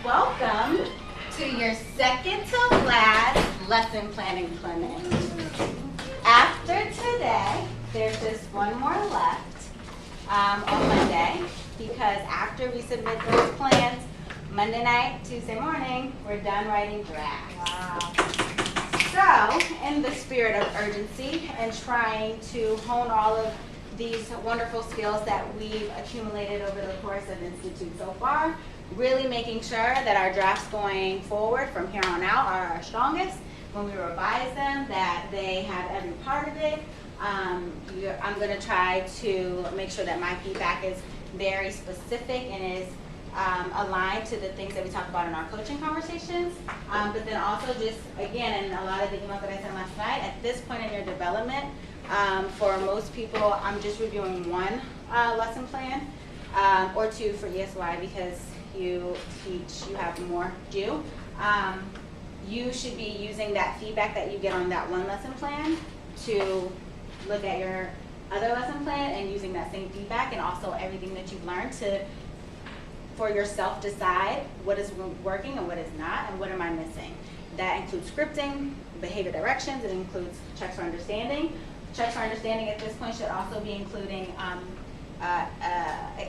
Welcome to your second to last lesson planning clinic. After today, there's just one more left on Monday, because after we submit those plans, Monday night, Tuesday morning, we're done writing drafts. Wow. So, in the spirit of urgency and trying to hone all of these wonderful skills that we've accumulated over the course of Institute so far, really making sure that our drafts going forward from here on out are our strongest. When we revise them, that they have every part of it. I'm going to try to make sure that my feedback is very specific and is aligned to the things that we talk about in our coaching conversations. But then also just, again, and a lot of the emails that I sent last night, at this point in your development, for most people, I'm just reviewing one lesson plan or two for ESY, because you have more due. You should be using that feedback that you get on that one lesson plan to look at your other lesson plan and using that same feedback and also everything that you've learned to, for yourself, decide what is working and what is not and what am I missing. That includes scripting, behavior directions, it includes checks for understanding. Checks for understanding at this point should also be including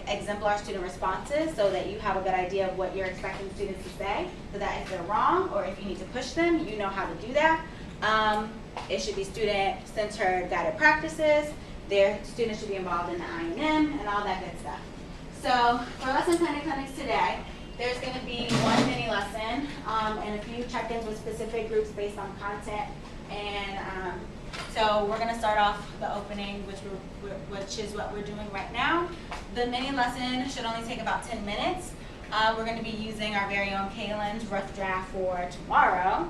exemplar student responses, so that you have a good idea of what you're expecting students to say, so that if they're wrong or if you need to push them, you know how to do that. It should be student-centered guided practices. Their students should be involved in the I&M and all that good stuff. So for lesson planning clinics today, there's going to be one mini lesson and a few check-ins with specific groups based on content. And so we're going to start off the opening, which is what we're doing right now. The mini lesson should only take about 10 minutes. We're going to be using our very own Kaylin's rough draft for tomorrow,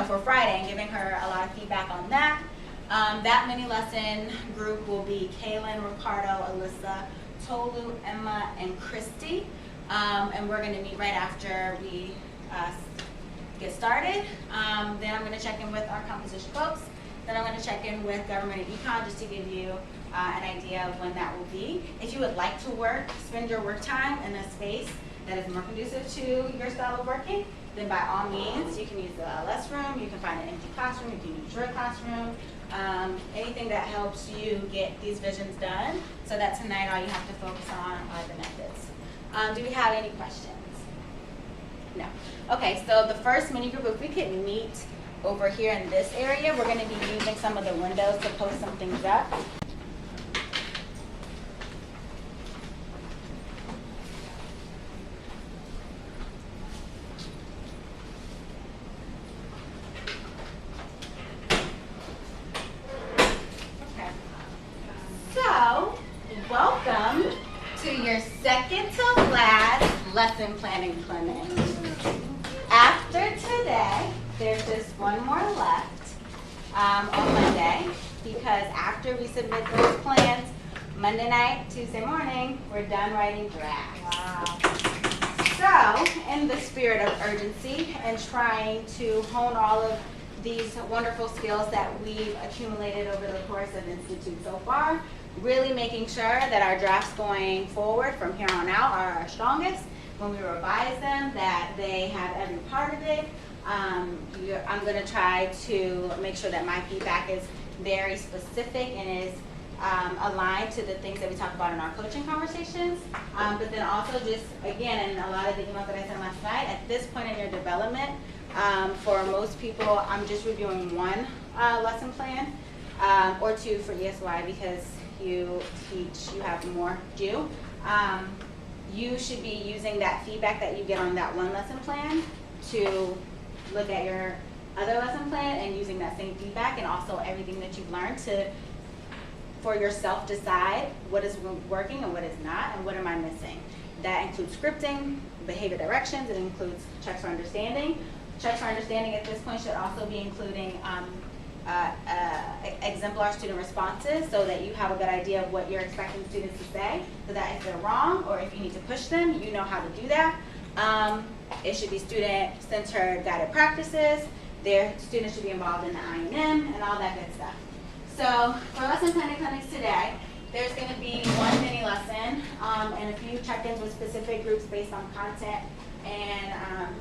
for Friday, and giving her a lot of feedback on that. That mini lesson group will be Kaylin, Ricardo, Alyssa, Tolu, Emma, and Christy. And we're going to meet right after we get started. Then I'm going to check in with our composition folks. Then I'm going to check in with government and econ just to give you an idea of when that will be. If you would like to spend your work time in a space that is more conducive to your style of working, then by all means, you can use the LS room, you can find an empty classroom, you can use your classroom, anything that helps you get these visions done, so that tonight all you have to focus on are the methods. Do we have any questions? No. Okay, so the first mini group, if we could meet over here in this area, we're going to be using some of the windows to post some things up. Okay. So, welcome to your second to last lesson planning clinic. After today, there's just one more left on Monday, because after we submit those plans, Monday night, Tuesday morning, we're done writing drafts. Wow. So, in the spirit of urgency and trying to hone all of these wonderful skills that we've accumulated over the course of Institute so far, really making sure that our drafts going forward from here on out are our strongest. When we revise them, that they have every part of it. I'm going to try to make sure that my feedback is very specific and is aligned to the things that we talk about in our coaching conversations. But then also just, again, and a lot of the emails that I sent last night, at this point in your development, for most people, I'm just reviewing one lesson plan or two for ESY, because you have more due. You should be using that feedback that you get on that one lesson plan to look at your other lesson plan and using that same feedback and also everything that you've learned to, for yourself, decide what is working and what is not and what am I missing. That includes scripting, behavior directions, it includes checks for understanding. Checks for understanding at this point should also be including exemplar student responses, so that you have a good idea of what you're expecting students to say, so that if they're wrong or if you need to push them, you know how to do that. It should be student-centered guided practices. Their students should be involved in the I&M and all that good stuff. So for lesson planning clinics today, there's going to be one mini lesson and a few check-ins with specific groups based on content. And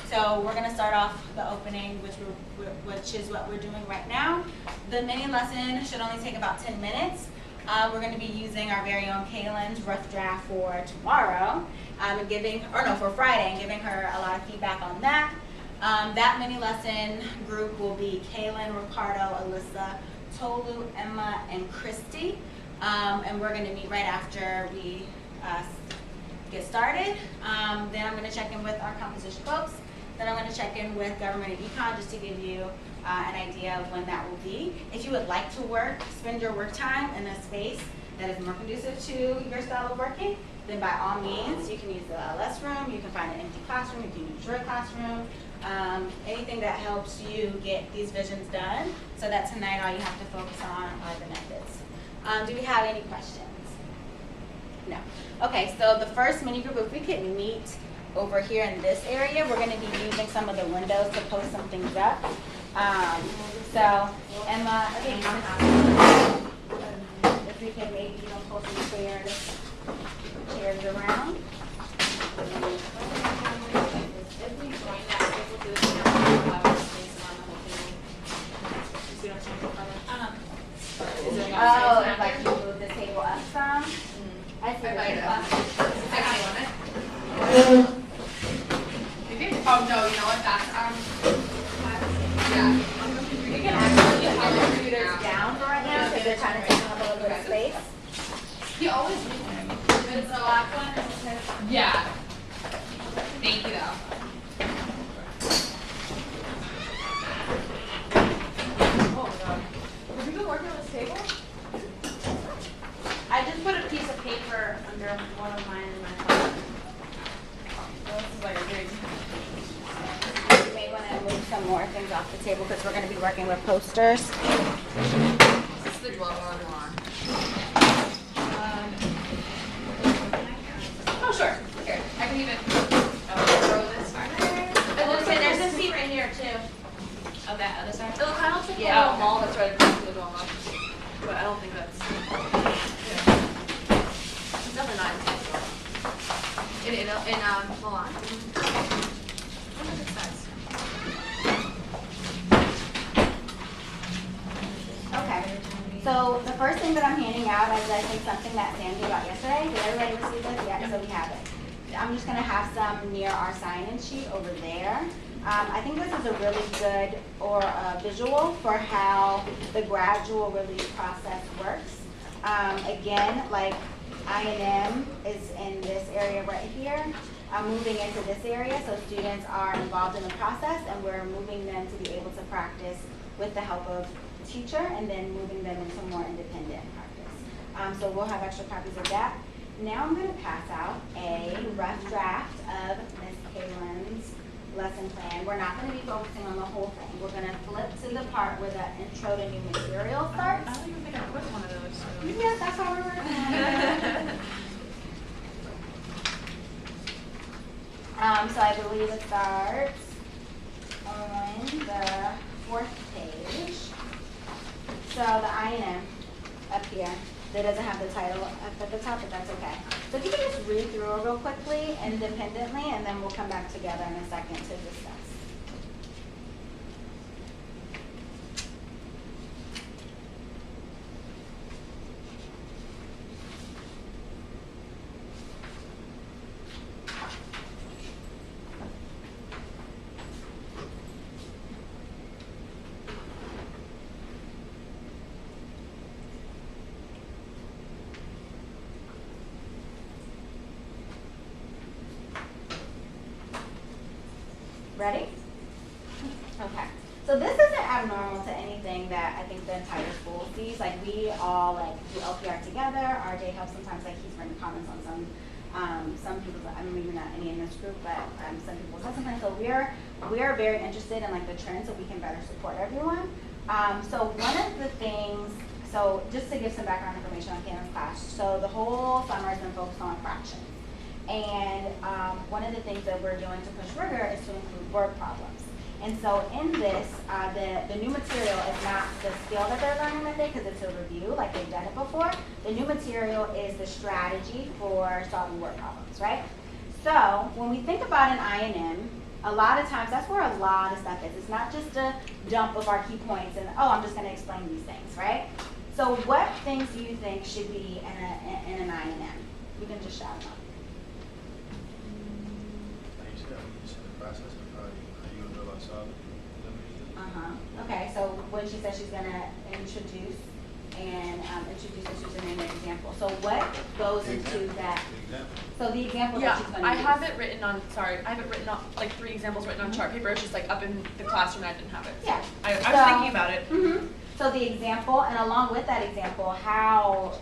so we're gonna start off the opening, which is what we're doing right now. The mini lesson should only take about 10 minutes. We're gonna be using our very own Kaylin's rough draft for tomorrow, for Friday, and giving her a lot of feedback on that. That mini lesson group will be Kaylin, Ricardo, Alyssa, Tolu, Emma, and Christy. And we're gonna meet right after we get started. Then I'm gonna check in with our composition folks. Then I'm gonna check in with government and econ just to give you an idea of when that will be. If you would like to spend your work time in a space that is more conducive to your style of working, then by all means, you can use the LS room, you can find an empty classroom, you can use your classroom, anything that helps you get these visions done so that tonight all you have to focus on are the methods. Do we have any questions? No. Okay, so the first mini group, if we could meet over here in this area, we're going to be using some of the windows to post some things up. So Emma, if we could maybe pull some chairs around. If we join that, I think we'll do it now. We'll have space around the whole table. Just we don't change the color. Is there Oh, if I can move the table up some. I see. Oh no, you know what? That's yeah. You can actually have the computers down for right now because they're trying to take up a little bit of space. He always uses it. It's the black one. Yeah. Thank you though. Oh my god. Have you been working on this table? I just put a piece of paper under one of mine in my phone. This is like a big. You may want to move some more things off the table because we're going to be working with posters. This is the 12-hour. Oh sure. Here, I can even throw this back there. It looks like there's a seat right here too. Oh, that other side? It kind of looks like Yeah, a little wall mall. that's right across from the Duomo. But I don't think that's. It's definitely not intentional. In Milan. I wonder if it's size. Okay. So the first thing that I'm handing out is I think something that Sam gave out yesterday. Did everybody receive this? Yeah, so we have it. I'm just going to have some near our sign-in sheet over there. I think this is a really good visual for how the gradual release process works. Again, like I&M is in this area right here. I'm moving into this area so students are involved in the process and we're moving them to be able to practice with the help of the teacher and then moving them into more independent practice. So we'll have extra copies of that. Now I'm going to pass out a rough draft of Ms. Kaylin's lesson plan. We're not going to be focusing on the whole thing. We're going to flip to the part where the intro to new material starts. I don't even think I put one of those. So. Yeah, that's how we're working on it. So I believe it starts on the 4th page. So the I&M up here, that doesn't have the title up at the top, but that's okay. So if you can just read through it real quickly, independently, and then we'll come back together in a second to discuss. Ready? Okay. So this isn't abnormal to anything that I think the entire school sees. Like we all do LPR together. RJ helps sometimes. Like he's written comments on some people. I mean, maybe not any in this group, but some people's lesson plans. So we are very interested in the trends so we can better support everyone. So one of the things. So just to give some background information on Kaylin's class. So the whole summer has been focused on fractions. And one of the things that we're doing to push rigor is to include word problems. And so in this, the new material is not the skill that they're learning that day because it's a review, like they've done it before. The new material is the strategy for solving word problems, right? So when we think about an I&M, a lot of times that's where a lot of stuff is. It's not just a dump of our key points and, oh, I'm just going to explain these things, right? So what things do you think should be in an I&M? You can just shout them out. Like you said, you said the process of how you gonna go about solving them. Okay, so when she says she's going to introduce and use an example. So what goes into that? Example. So the example Yeah, that she's going to I use. have it written on, sorry, I have it written on, like 3 examples written on chart paper. It's just like up in the classroom, I didn't have it. Yeah. I was So- thinking about it. So the example, and along with that example, how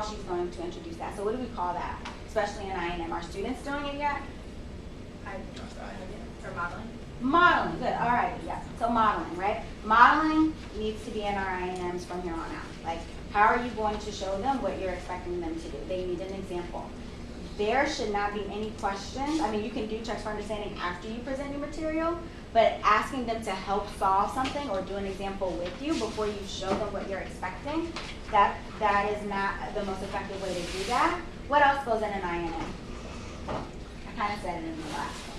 she's going to introduce that. So what do we call that? Especially in I&M. Are students doing it yet? For modeling? Modeling, good, all right, yeah. So modeling, right? Modeling needs to be in our I&Ms from here on out. Like, how are you going to show them what you're expecting them to do? They need an example. There should not be any questions. I mean, you can do checks for understanding after you present your material, but asking them to help solve something or do an example with you before you show them what you're expecting, that is not the most effective way to do that. What else goes in an I&M? I kind of said it in the last one.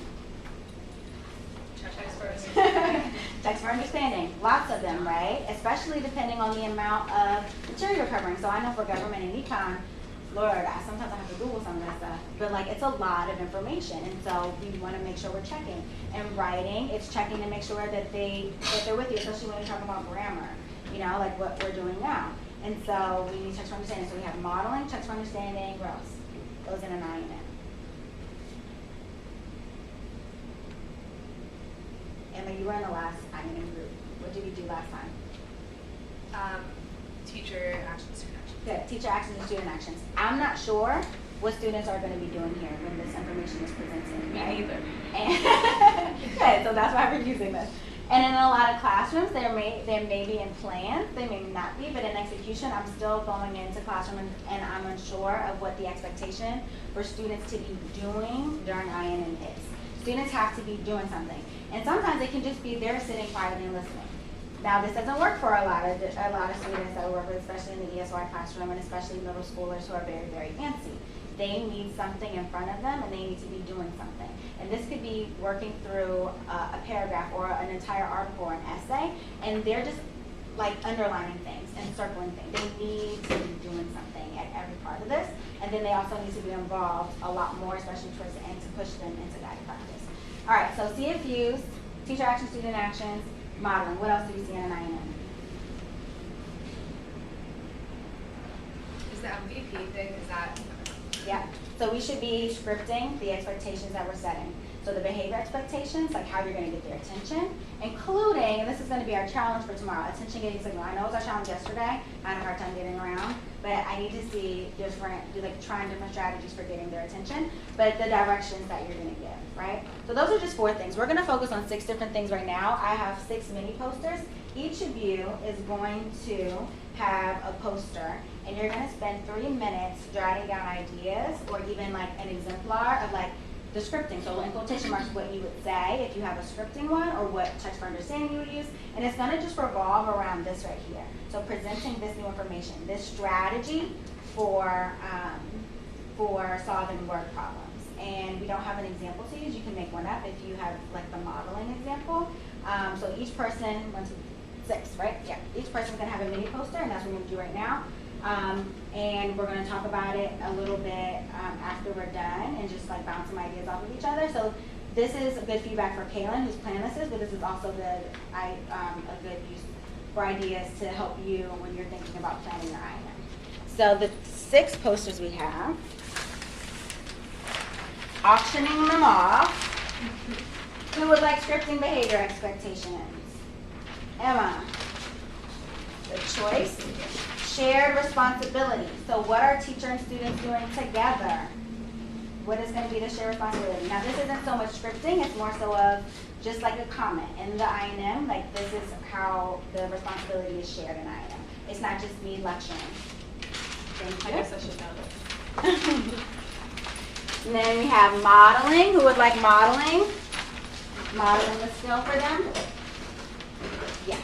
Checks first. Checks for understanding, lots of them, right? Especially depending on the amount of material you're covering. So I know for government and econ, Lord, sometimes I have to Google some of that stuff, but like it's a lot of information, and so we want to make sure we're checking. And writing, it's checking to make sure that they're with you, especially when you're talking about grammar, you know, like what we're doing now. And so we need checks for understanding. So we have modeling, checks for understanding, what else? Goes in an I&M. Emma, you were in the last I&M group. What did we do last time? Teacher actions, student actions. Good, teacher actions and student actions. I'm not sure what students are going to be doing here when this information is presented. Me right? neither. And good, so that's why we're using this. And in a lot of classrooms, there may be in plans, they may not be, but in execution, I'm still going into classroom and I'm unsure of what the expectation for students to be doing during I&M is. Students have to be doing something. And sometimes it can just be they're sitting quietly and listening. Now, this doesn't work for a lot of students that we work with, especially in the ESY classroom, and especially middle schoolers who are very, very antsy. They need something in front of them, and they need to be doing something. And this could be working through a paragraph or an entire article or an essay, and they're just like underlining things and circling things. They need to be doing something at every part of this, and then they also need to be involved a lot more, especially towards the end, to push them into guided practice. All right, so CFUs, teacher actions, student actions, modeling. What else do we see in an I&M? Is the MVP thing, is that? Yeah. So we should be scripting the expectations that we're setting. So the behavior expectations, like how you're going to get their attention, including, and this is going to be our challenge for tomorrow, attention getting signal. I know it was our challenge yesterday. I had a hard time getting around, but I need to see trying different strategies for getting their attention, but the directions that you're going to give, right? So those are just 4 things. We're going to focus on 6 different things right now. I have 6 mini posters. Each of you is going to have a poster, and you're going to spend 3 minutes jotting down ideas or even like an exemplar of like the scripting. So in quotation marks, what you would say if you have a scripting one, or what checks for understanding you would use. And it's going to just revolve around this right here. So presenting this new information, this strategy for solving word problems. And we don't have an example to use. You can make one up if you have like the modeling example. So each person, 1, 2, 6, right? Yeah. Each person's going to have a mini poster, and that's what we're going to do right now. And we're going to talk about it a little bit after we're done, and just like bounce some ideas off of each other. So this is good feedback for Kaylin, whose plan this is, but this is also good, a good use for ideas to help you when you're thinking about planning your I&M. So the 6 posters we have, auctioning them off. Who would like scripting behavior expectations? Emma. The choice. Shared responsibility. So what are teacher and students doing together? What is going to be the shared responsibility? Now this isn't so much scripting, it's more so of just like a comment. In the I&M, like this is how the responsibility is shared in I&M. It's not just me lecturing. Thank you. I guess I should know this. And then we have modeling. Who would like modeling? Modeling the skill for them? Yes.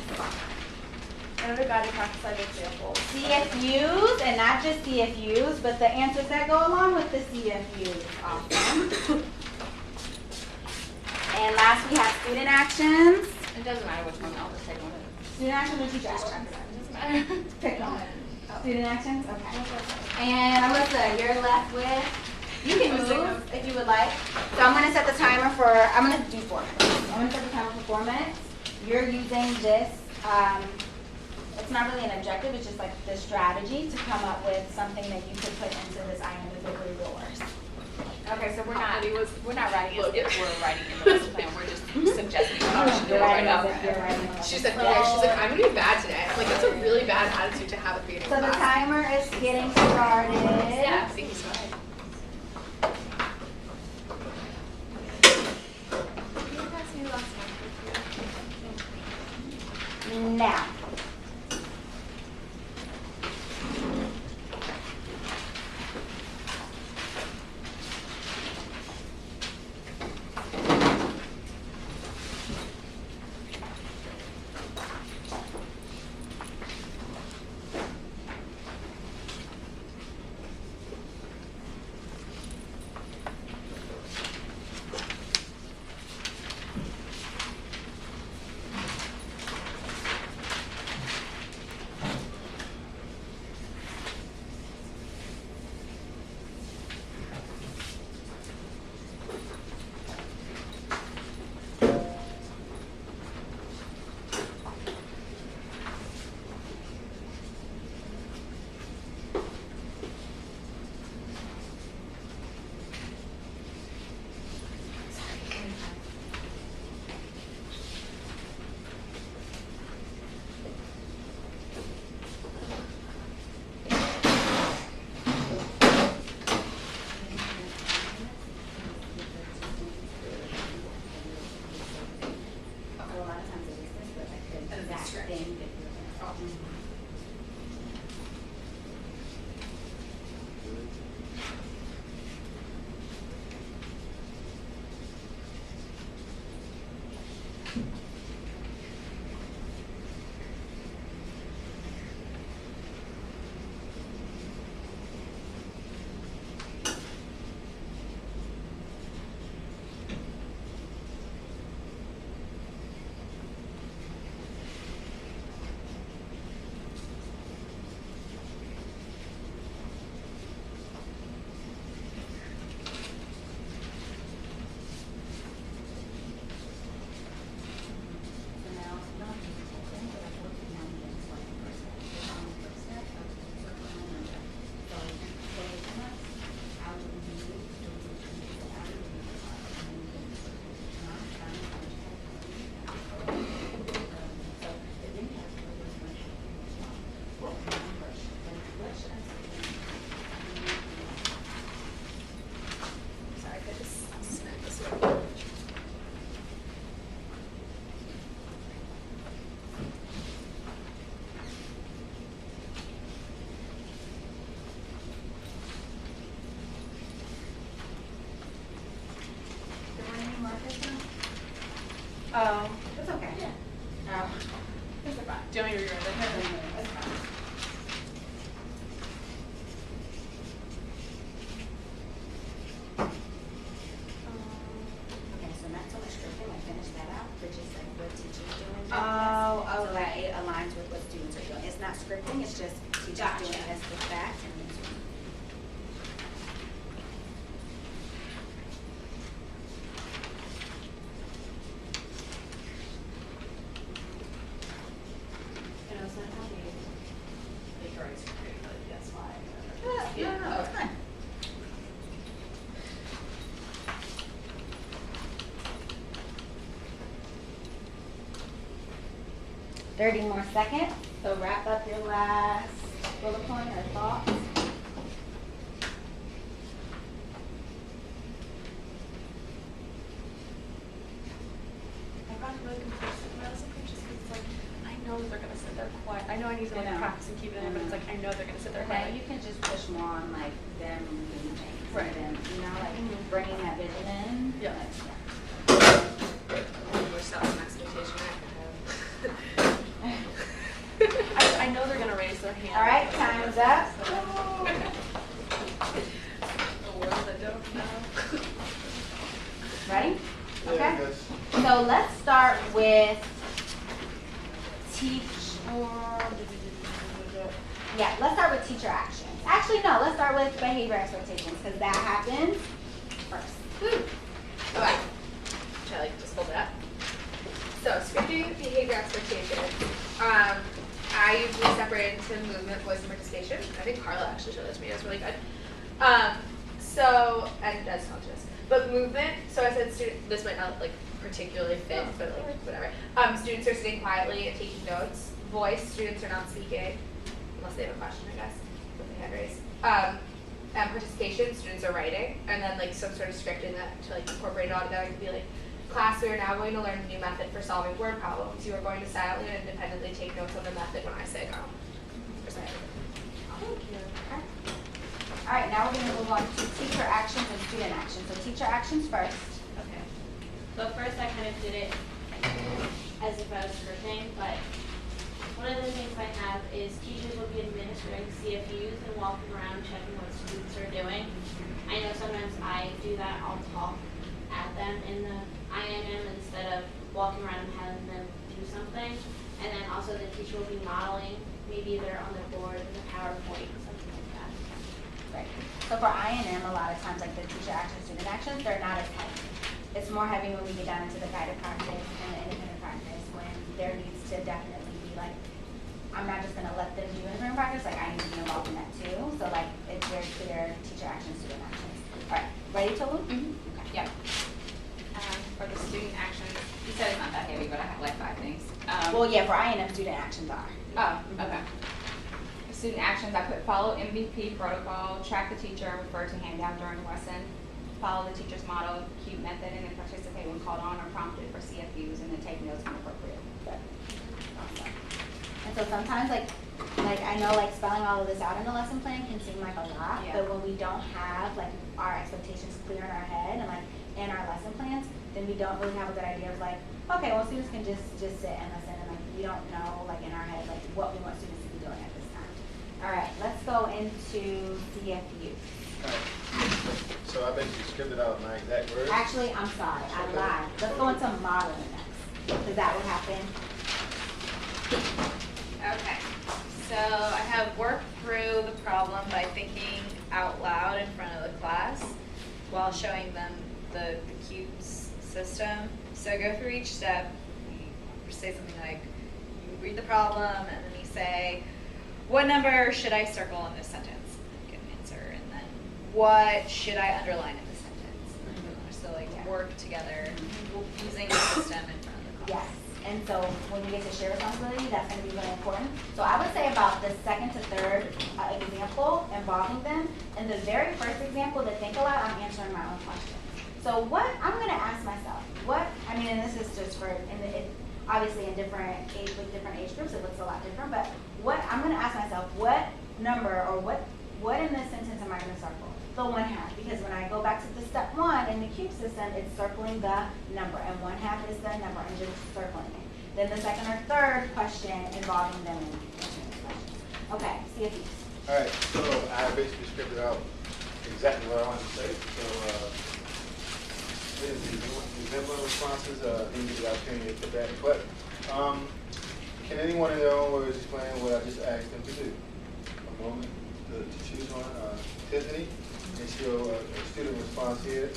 And a guided practice I have examples. CFUs, and not just CFUs, but the answers that go along with the CFUs. Awesome. And last, we have student actions. It doesn't matter which one, I'll just take one. Student actions or teacher actions? It doesn't matter. Pick one. Student actions? Okay. And Alyssa, you're left with, you can move if you would like. So I'm going to set the timer for, I'm going to do 4 minutes. I'm going to set the timer for 4 minutes. You're using this, it's not really an objective, it's just like the strategy to come up with something that you could put into this item if it were yours. Okay, so we're not writing it, we're writing in the lesson plan, we're just suggesting how we should do it You're right writing now. as if you're writing. She's like, okay, she's like, I'm gonna be bad today. I'm like, that's a really bad attitude to have at the beginning So of the class. timer is getting started. Yeah, I think he's right. You guys knew last time. Now. Sorry, I just smacked this one. There weren't any markers now? Oh. It's okay. Yeah. Oh. Those are fine. Do you want me to rewrite it? That's fine. Okay, so not so much scripting, I finished that out, but just like what teachers doing. Oh, So that it aligns with what students are doing. It's not scripting, it's just teachers doing this with facts and this one. And it's not happy. Like, already screwed, but that's why. No, it's fine. Thirty more seconds, so wrap up your last bullet point or thoughts. I've gotten really complacent when I was a coach just because it's like, I know that they're going to sit there quiet. I know I need to I like know. practice and keep it in, but it's like, I know they're going to sit there And then quiet. you can just push more on like them doing things. Right. And then, you know, like Mhm. bringing that vision in. Yeah. Like, I wish that was an expectation I could have. hand. All right, time's up. The world I don't know. Ready? Yeah, Okay. I guess. So let's start with let's start with teacher actions. Actually, no, let's start with behavior expectations because that happens first. Okay. Should I like just hold it up? So scripting behavior expectations. I usually separate into movement, voice, and participation. I think Carla actually showed this to me. It was really good. So and does talk to us. But movement. So I said student. This might not like particularly fit, but like whatever. Students are sitting quietly and taking notes. Voice. Students are not speaking unless they have a question, I guess, with the hand raised. And participation. Students are writing, and then like some sort of scripting that to like incorporate it all together could be like. Class, we are now going to learn a new method for solving word problems. You are going to silently and independently take notes on the method when I say go. Thank you. Okay. All right, now we're going to move on to teacher actions and student actions. So teacher actions first. Okay. So first I kind of did it as if I was scripting, but one of the things I have is teachers will be administering CFUs and walking around checking what students are doing. I know sometimes I do that, I'll talk at them in the INM instead of walking around and having them do something. And then also the teacher will be modeling, maybe they're on the board in the PowerPoint, something like that. Right. So for INM, a lot of times, like the teacher actions, student actions, they're not as heavy. It's more heavy when we get down into the guided practice and the independent practice when there needs to definitely be like, I'm not just going to let them do independent practice, like I need to be involved in that too. So like it's very clear teacher actions, student actions. All right, ready, Tolu? Mm-hmm. Okay. Yep. For the student actions, you said it's not that heavy, but I have like 5 things. Well, yeah, for INM, student actions are. Oh, okay. For student actions, I put follow MVP protocol, track the teacher, refer to handout during the lesson, follow the teacher's model, cue method, and then participate when called on or prompted for CFUs, and then take notes when appropriate. Awesome. And so sometimes like I know like spelling all of this out in the lesson plan can seem like a lot, Yeah. but when we don't have like our expectations clear in our head and like in our lesson plans, then we don't really have a good idea of like, okay, well students can just sit and listen and like we don't know like in our head like what we want students to be doing at this time. All right, let's go into CFU. Alright. So I basically scripted out my exact words. Actually, I'm sorry, I lied. Let's go into modeling next. Because that would happen. Okay, so I have worked through the problem by thinking out loud in front of the class while showing them the cubes system. So go through each step, you say something like, you read the problem, and then you say, what number should I circle in this sentence? You get an answer, and then what should I underline in this sentence? So like work together using the system in front of the class. Yes. And so when we get to share responsibility, that's going to be really important. So I would say about the second to third example involving them. In the very first example, to think aloud, I'm answering my own question. So what I'm going to ask myself, and this is just for, obviously in different age, with different age groups, it looks a lot different, but I'm going to ask myself, what number or what in this sentence am I going to circle? The 1/2, because when I go back to the step 1 in the cube system, it's circling the number, and 1/2 is the number, and just circling it. Then the second or third question involving them in answering the questions. Okay, CFUs. Alright, so I basically scripted out exactly what I wanted to say. So, remember responses, didn't get the opportunity to put that. But, can anyone in their own words explain what I just asked them to do? A moment to choose one. Tiffany, and she'll, a student response here,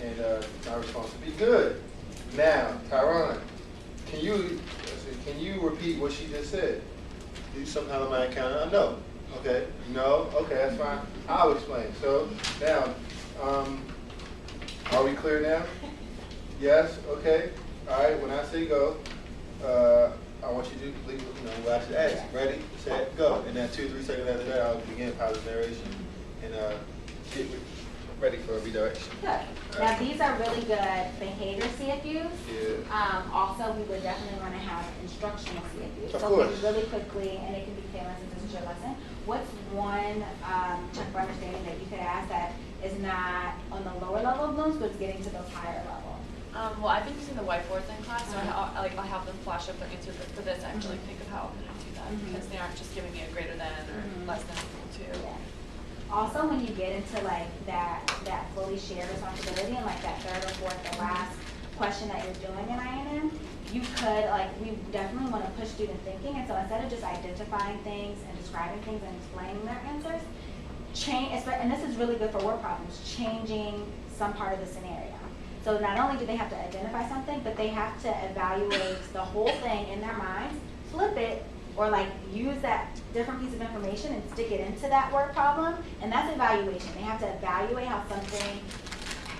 and my response will be good. Now, Tyrone, can you repeat what she just said? Do something out of my account? No. Okay. No. Okay, that's fine. I'll explain. So now, are we clear now? Yes. Okay. All right. When I say go, I want you to complete what I should ask. Ready, set, go. And then 2 or 3 seconds after that, I'll begin positive narration and get ready for a redirection. Good. Now these are really good behavior CFUs. Yeah. Also, we would definitely want to have instructional CFUs. Of So course. maybe really quickly, and it can be painless since this is your lesson. What's one check for understanding that you could ask that is not on the lower level of Bloom's, but it's getting to those higher levels? Well, I've been using the whiteboards in class, so I have them flash up their answers, but for this, I actually think of how I'm gonna do that, because they aren't just giving me a greater than or less than equal to. Yeah. Also, when you get into like that fully shared responsibility and like that third or fourth or last question that you're doing in INM, you could, like, we definitely want to push student thinking, and so instead of just identifying things and describing things and explaining their answers, and this is really good for word problems, changing some part of the scenario. So not only do they have to identify something, but they have to evaluate the whole thing in their minds, flip it, or like use that different piece of information and stick it into that word problem, and that's evaluation. They have to evaluate how something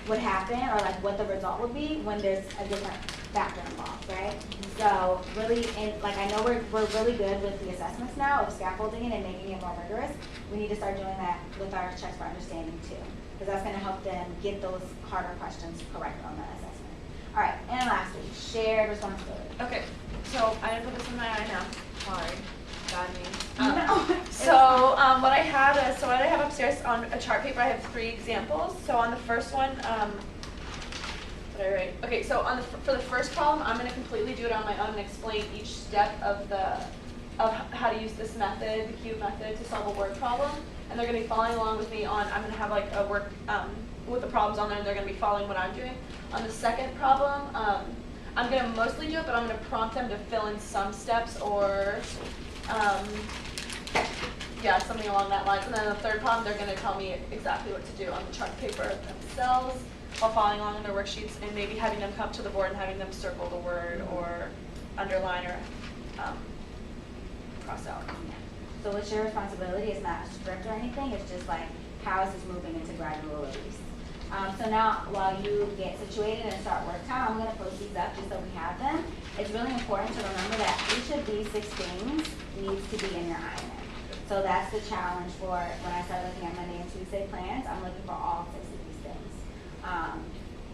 would happen or like what the result would be when there's a different factor involved, right? So really, like I know we're really good with the assessments now of scaffolding it and making it more rigorous. We need to start doing that with our checks for understanding too, because that's going to help them get those harder questions correct on that assessment. All right, and lastly, shared responsibility. Okay, so I didn't put this in my eye now. Sorry, bad me. What I have upstairs on a chart paper, I have 3 examples. So on the first one, what did I write? Okay, so for the first problem, I'm going to completely do it on my own and explain each step of how to use this method, the cube method, to solve a word problem. And they're going to be following along with me on. I'm going to have like a work with the problems on there, and they're going to be following what I'm doing. On the second problem, I'm going to mostly do it, but I'm going to prompt them to fill in some steps or, something along that line. And then the third problem, they're going to tell me exactly what to do on the chart paper themselves while following along in their worksheets, and maybe having them come to the board and having them circle the word or underline or cross out. So what's your responsibility is not a script or anything, it's just like, how is this moving into gradual release? So now, while you get situated and start work time, I'm going to post these up just so we have them. It's really important to remember that each of these 6 things needs to be in your INM. So that's the challenge for when I start looking at Monday and Tuesday plans. I'm looking for all 6 of these things.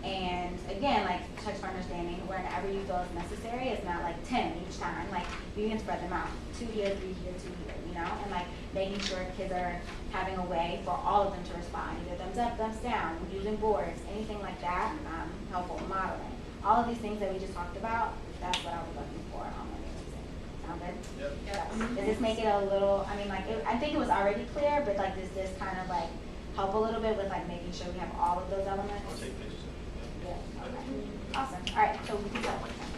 And again, like checks for understanding, whenever you feel it's necessary, it's not like 10 each time. Like you can spread them out, 2 here, 3 here, 2 here, you know, and like making sure kids are having a way for all of them to respond, either thumbs up, thumbs down, using boards, anything like that, helpful modeling. All of these things that we just talked about, that's what I'll be looking for on Monday and Tuesday. Sound good? Yep. Does this make it a little, I mean, like, I think it was already clear, but like, does this kind of like help a little bit with like making sure we have all of those elements? I'll take pictures of it. Yeah, okay. Awesome. All right, so we can start working.